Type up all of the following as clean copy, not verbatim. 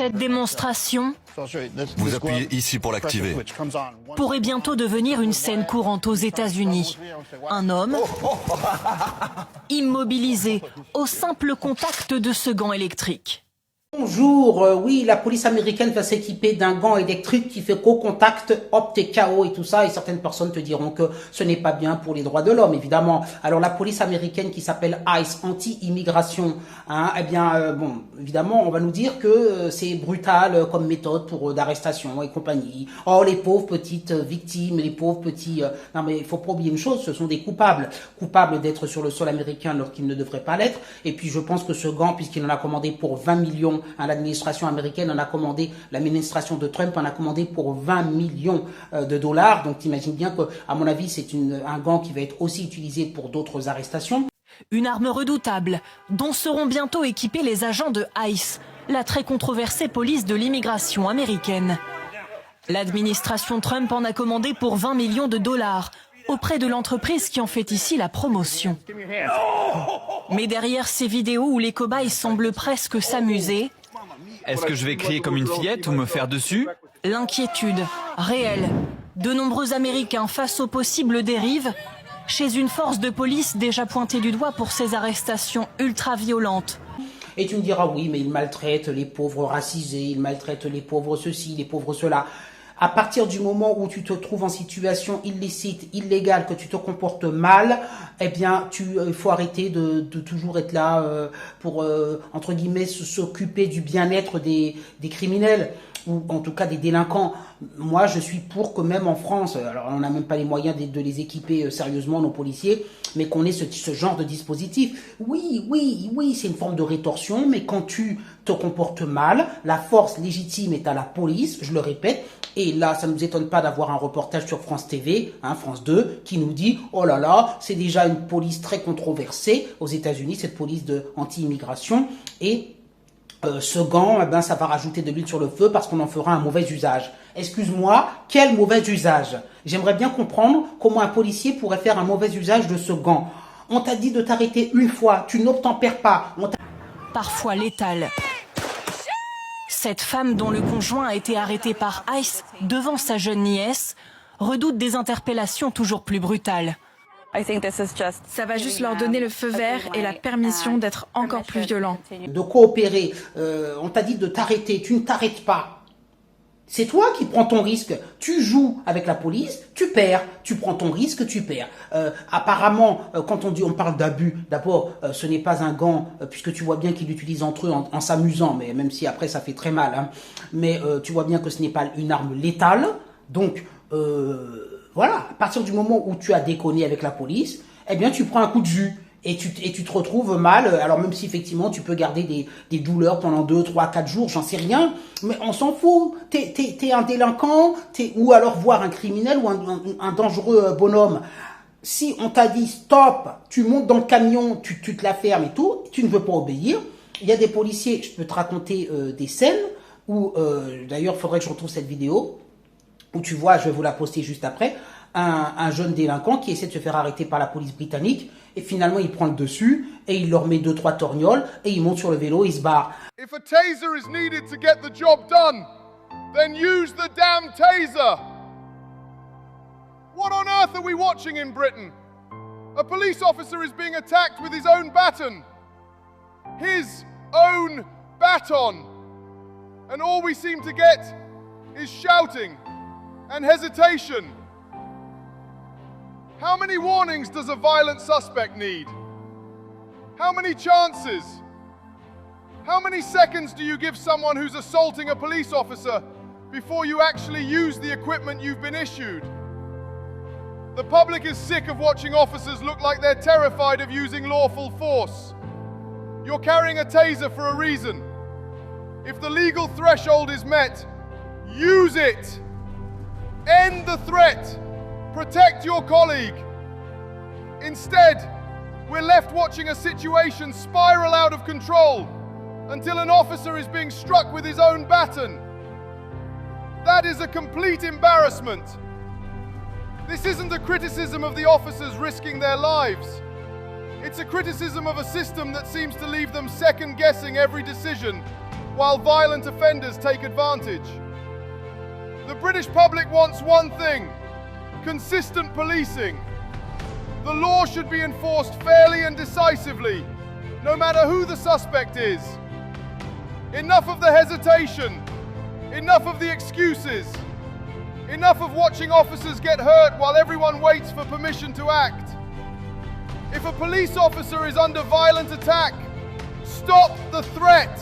Cette démonstration Vous appuyez ici pour l'activer. pourrait bientôt devenir une scène courante aux États-Unis. Un homme immobilisé au simple contact de ce gant électrique. Bonjour, oui, la police américaine va s'équiper d'un gant électrique qui fait qu'au contact, hop, t'es KO et tout ça, et certaines personnes te diront que ce n'est pas bien pour les droits de l'homme, évidemment. Alors la police américaine qui s'appelle ICE, anti-immigration, hein, eh bien, bon, évidemment, on va nous dire que c'est brutal comme méthode pour d'arrestation et compagnie. Oh, les pauvres petites victimes, les pauvres petits... non mais il faut pas oublier une chose, ce sont des coupables d'être sur le sol américain alors qu'ils ne devraient pas l'être. Et puis je pense que ce gant, puisqu'il en a commandé pour 20 millions, l'administration américaine en a commandé, l'administration de Trump en a commandé pour 20 millions de dollars. Donc t'imagines bien que, à mon avis, c'est un gant qui va être aussi utilisé pour d'autres arrestations. Une arme redoutable dont seront bientôt équipés les agents de ICE, la très controversée police de l'immigration américaine. L'administration Trump en a commandé pour 20 millions de dollars auprès de l'entreprise qui en fait ici la promotion. Mais derrière ces vidéos où les cobayes semblent presque s'amuser, est-ce que je vais crier comme une fillette ou me faire dessus? L'inquiétude réelle de nombreux Américains face aux possibles dérives chez une force de police déjà pointée du doigt pour ses arrestations ultra-violentes. Et tu me diras, oui, mais ils maltraitent les pauvres racisés, ils maltraitent les pauvres ceci, les pauvres cela. À partir du moment où tu te trouves en situation illicite, illégale, que tu te comportes mal, eh bien, il faut arrêter de toujours être là pour, entre guillemets, s'occuper du bien-être des criminels, ou en tout cas des délinquants. Moi, je suis pour que même en France, alors on n'a même pas les moyens de les équiper sérieusement, nos policiers, mais qu'on ait ce genre de dispositif. Oui, c'est une forme de rétorsion, mais quand tu te comportes mal, la force légitime est à la police, je le répète, et là, ça ne nous étonne pas d'avoir un reportage sur France TV, France 2, qui nous dit « Oh là là, c'est déjà une police très controversée aux États-Unis, cette police anti-immigration, et ce gant, eh ben, ça va rajouter de l'huile sur le feu parce qu'on en fera un mauvais usage. » Excuse-moi, quel mauvais usage? J'aimerais bien comprendre comment un policier pourrait faire un mauvais usage de ce gant. On t'a dit de t'arrêter une fois, tu n'obtempères pas. Parfois létal. Cette femme dont le conjoint a été arrêté par ICE devant sa jeune nièce redoute des interpellations toujours plus brutales. Ça va juste leur donner le feu vert et la permission d'être encore plus violents. De coopérer. On t'a dit de t'arrêter, tu ne t'arrêtes pas. C'est toi qui prends ton risque. Tu joues avec la police, tu perds. Tu prends ton risque, tu perds. Apparemment, quand on parle d'abus, d'abord, ce n'est pas un gant, puisque tu vois bien qu'ils l'utilisent entre eux en s'amusant, mais même si après ça fait très mal. Hein. Mais tu vois bien que ce n'est pas une arme létale. Donc, voilà, à partir du moment où tu as déconné avec la police, eh bien tu prends un coup de jus. Et tu te retrouves mal, alors même si effectivement tu peux garder des douleurs pendant 2, 3, 4 jours, j'en sais rien, mais on s'en fout, t'es un délinquant, ou alors voire un criminel ou un dangereux bonhomme. Si on t'a dit stop, tu montes dans le camion, tu te la fermes et tout, tu ne veux pas obéir, il y a des policiers, je peux te raconter des scènes, où d'ailleurs il faudrait que je retrouve cette vidéo, où tu vois, je vais vous la poster juste après, un jeune délinquant qui essaie de se faire arrêter par la police britannique et finalement il prend le dessus et il leur met 2-3 torgnoles et il monte sur le vélo et il se barre. If a taser is needed to get the job done, then use the damn taser. What on earth are we watching in Britain? A police officer is being attacked with his own baton. His own baton. And all we seem to get is shouting and hesitation. How many warnings does a violent suspect need? How many chances? How many seconds do you give someone who's assaulting a police officer before you actually use the equipment you've been issued? The public is sick of watching officers look like they're terrified of using lawful force. You're carrying a taser for a reason. If the legal threshold is met, use it. End the threat. Protect your colleague. Instead, we're left watching a situation spiral out of control until an officer is being struck with his own baton. That is a complete embarrassment. This isn't a criticism of the officers risking their lives. It's a criticism of a system that seems to leave them second-guessing every decision while violent offenders take advantage. The British public wants one thing: consistent policing. The law should be enforced fairly and decisively, no matter who the suspect is. Enough of the hesitation. Enough of the excuses. Enough of watching officers get hurt while everyone waits for permission to act. If a police officer is under violent attack, stop the threat.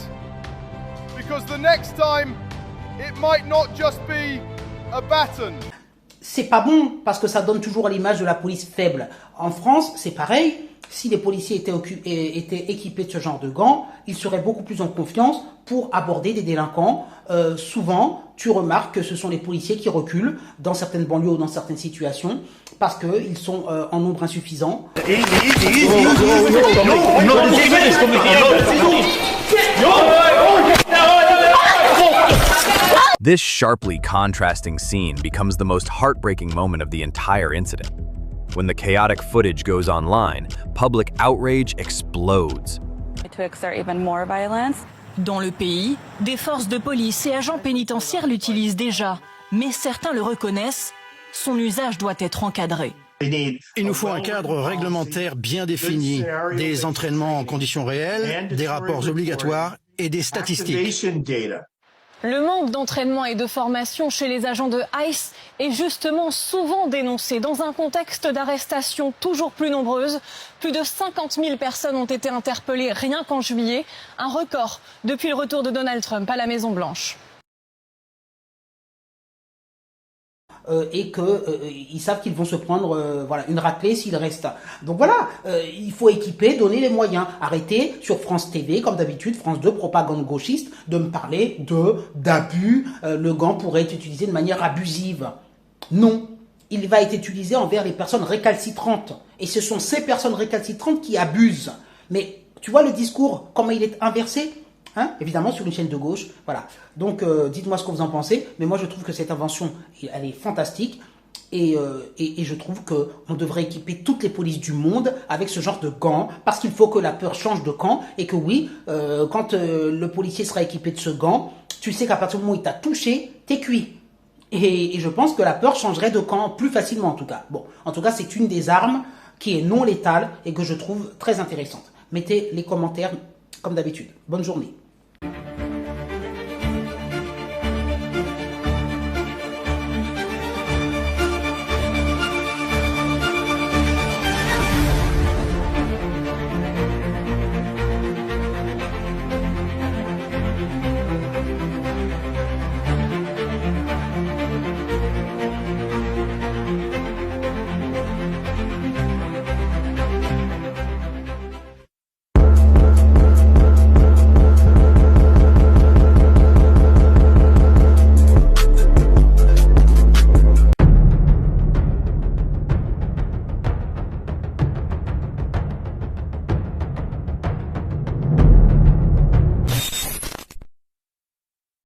Because the next time, it might not just be a baton. C'est pas bon parce que ça donne toujours l'image de la police faible. En France, c'est pareil. Si les policiers étaient équipés de ce genre de gants, ils seraient beaucoup plus en confiance pour aborder des délinquants. Souvent, tu remarques que ce sont les policiers qui reculent dans certaines banlieues ou dans certaines situations parce qu'ils sont en nombre insuffisant. This sharply contrasting scene becomes the most heartbreaking moment of the entire incident. When the chaotic footage goes online, public outrage explodes. To exert even more violence. Dans le pays, des forces de police et agents pénitentiaires l'utilisent déjà, mais certains le reconnaissent, son usage doit être encadré. Il nous faut un cadre réglementaire bien défini, des entraînements en conditions réelles, des rapports obligatoires et des statistiques. Le manque d'entraînement et de formation chez les agents de ICE est justement souvent dénoncé dans un contexte d'arrestations toujours plus nombreuses. Plus de 50 000 personnes ont été interpellées rien qu'en juillet, un record depuis le retour de Donald Trump à la Maison-Blanche. Et qu'ils savent qu'ils vont se prendre une raclée s'ils restent. Donc voilà, il faut équiper, donner les moyens. Arrêtez sur France TV, comme d'habitude, France 2, propagande gauchiste, de me parler d'abus. Le gant pourrait être utilisé de manière abusive. Non, il va être utilisé envers les personnes récalcitrantes. Et ce sont ces personnes récalcitrantes qui abusent. Mais tu vois le discours, comment il est inversé ? Évidemment sur une chaîne de gauche, voilà. Donc dites-moi ce que vous en pensez, mais moi je trouve que cette invention, elle est fantastique et je trouve qu'on devrait équiper toutes les polices du monde avec ce genre de gants, parce qu'il faut que la peur change de camp et que oui, quand le policier sera équipé de ce gant, tu sais qu'à partir du moment où il t'a touché, t'es cuit. Et je pense que la peur changerait de camp plus facilement en tout cas. Bon, en tout cas c'est une des armes qui est non létale et que je trouve très intéressante. Mettez les commentaires comme d'habitude. Bonne journée.